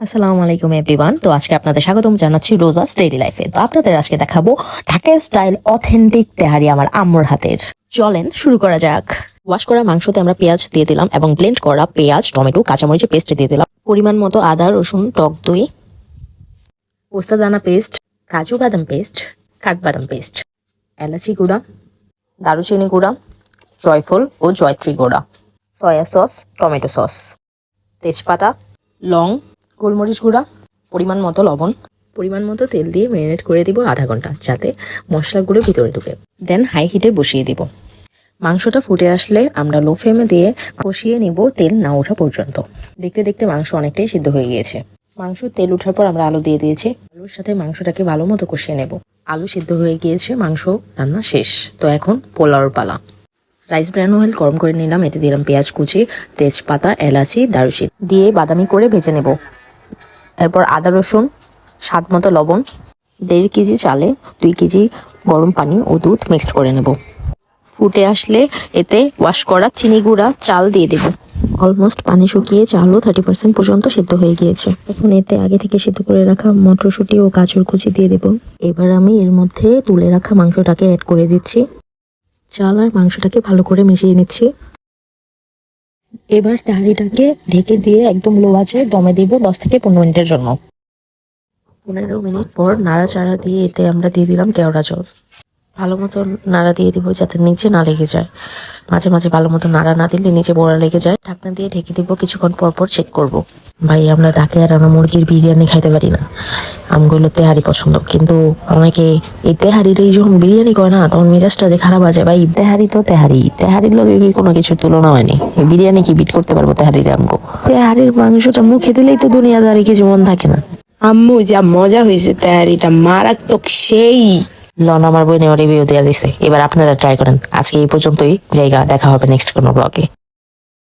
আসসালামু আলাইকুম এভরিওয়ান। তো আজকে আপনাদের স্বাগতম জানাচ্ছি রোজাস ডেইলি লাইফে। তো আপনাদের আজকে দেখাবো ঢাকায় স্টাইল অথেন্টিক তেহারি আমার আম্মুর হাতের। চলেন শুরু করা যাক। ওয়াশ করা মাংসতে আমরা পেঁয়াজ দিয়ে দিলাম এবং ব্লেন্ড করা পেঁয়াজ, টমেটো, কাঁচামরিচের পেস্ট দিয়ে দিলাম। পরিমাণ মতো আদা, রসুন, টক দই, পোস্তা দানা পেস্ট, কাজু বাদাম পেস্ট, কাঠবাদাম পেস্ট, এলাচি গুঁড়া, দারুচিনি গুঁড়া, জয়ফল ও জয়ত্রী গুঁড়া, সয়া সস, টমেটো সস, তেজপাতা, লং, গোলমরিচ গুঁড়া, পরিমাণ মতো লবণ, পরিমাণ মতো তেল দিয়ে ম্যারিনেট করে দিব আধা ঘন্টা, যাতে মশলাগুলো ভিতরে ঢুকে। দেন হাই হিটে বসিয়ে দিব। মাংসটা ফুটে আসলে আমরা লো ফ্লেমে দিয়ে কষিয়ে নিব তেল না ওঠা পর্যন্ত। দেখতে দেখতে মাংস অনেকটাই সিদ্ধ হয়ে গিয়েছে। মাংস তেল ওঠার পর আমরা আলু দিয়ে দিয়েছি। আলুর সাথে মাংসটাকে ভালো মতো কষিয়ে নেব। আলু সিদ্ধ হয়ে গিয়েছে, মাংস রান্না শেষ। তো এখন পোলাওর পালা। রাইস ব্র্যান অয়েল গরম করে নিলাম, এতে দিলাম পেঁয়াজ কুচি, তেজপাতা, এলাচি, দারুচিনি দিয়ে বাদামি করে ভেজে নেব। এরপর আদা রসুন, স্বাদ মতো লবণ, 1.5 কেজি চালে 2 কেজি গরম পানি ও দুধ মিক্সড করে নেব। ফুটে আসলে এতে ওয়াশ করা চিনি গুঁড়া চাল দিয়ে দেব। অলমোস্ট পানি শুকিয়ে চালও 30% পর্যন্ত সিদ্ধ হয়ে গিয়েছে। এখন এতে আগে থেকে সিদ্ধ করে রাখা মটরশুঁটি ও গাজর কুচি দিয়ে দেব। এবার আমি এর মধ্যে তুলে রাখা মাংসটাকে অ্যাড করে দিচ্ছি। চাল আর মাংসটাকে ভালো করে মিশিয়ে নিচ্ছি। এবার তেহারিটাকে ঢেকে দিয়ে একদম লো আঁচে দমে দিব 10 থেকে 15 মিনিটের জন্য। 15 মিনিট পর নাড়াচাড়া দিয়ে এতে আমরা দিয়ে দিলাম কেওড়া জল। ভালো মতো নাড়া দিয়ে দিব যাতে নিচে না লেগে যায়। মাঝে মাঝে ভালো মতো নাড়া না দিলে নিচে বোড়া লেগে যায়। ঢাকনা দিয়ে ঢেকে দিব, কিছুক্ষণ পর পর চেক করব। ভাই আমরা ঢাকায় রান্না মুরগির বিরিয়ানি খাইতে পারি না, আমগুলো তেহারি পছন্দ। কিন্তু অনেকে এই তেহারির যখন বিরিয়ানি করে না, তখন মেজাজটা যে খারাপ আছে। ভাই তেহারি তো তেহারি, তেহারির লগে কি কোনো কিছুর তুলনা হয়নি। বিরিয়ানি কি বিট করতে পারবো তেহারির? আমগো তেহারির মাংসটা মুখে দিলেই তো দুনিয়াদারি কিছু মন থাকে না। আম্মু যা মজা হয়েছে, তেহারিটা মারাত্মক সেই। লন আমার বই নেওয়া রিভিউ দেওয়া দিছে, এবার আপনারা ট্রাই করেন। আজকে এই পর্যন্তই, জায়গা দেখা হবে নেক্সট কোনো ব্লগে।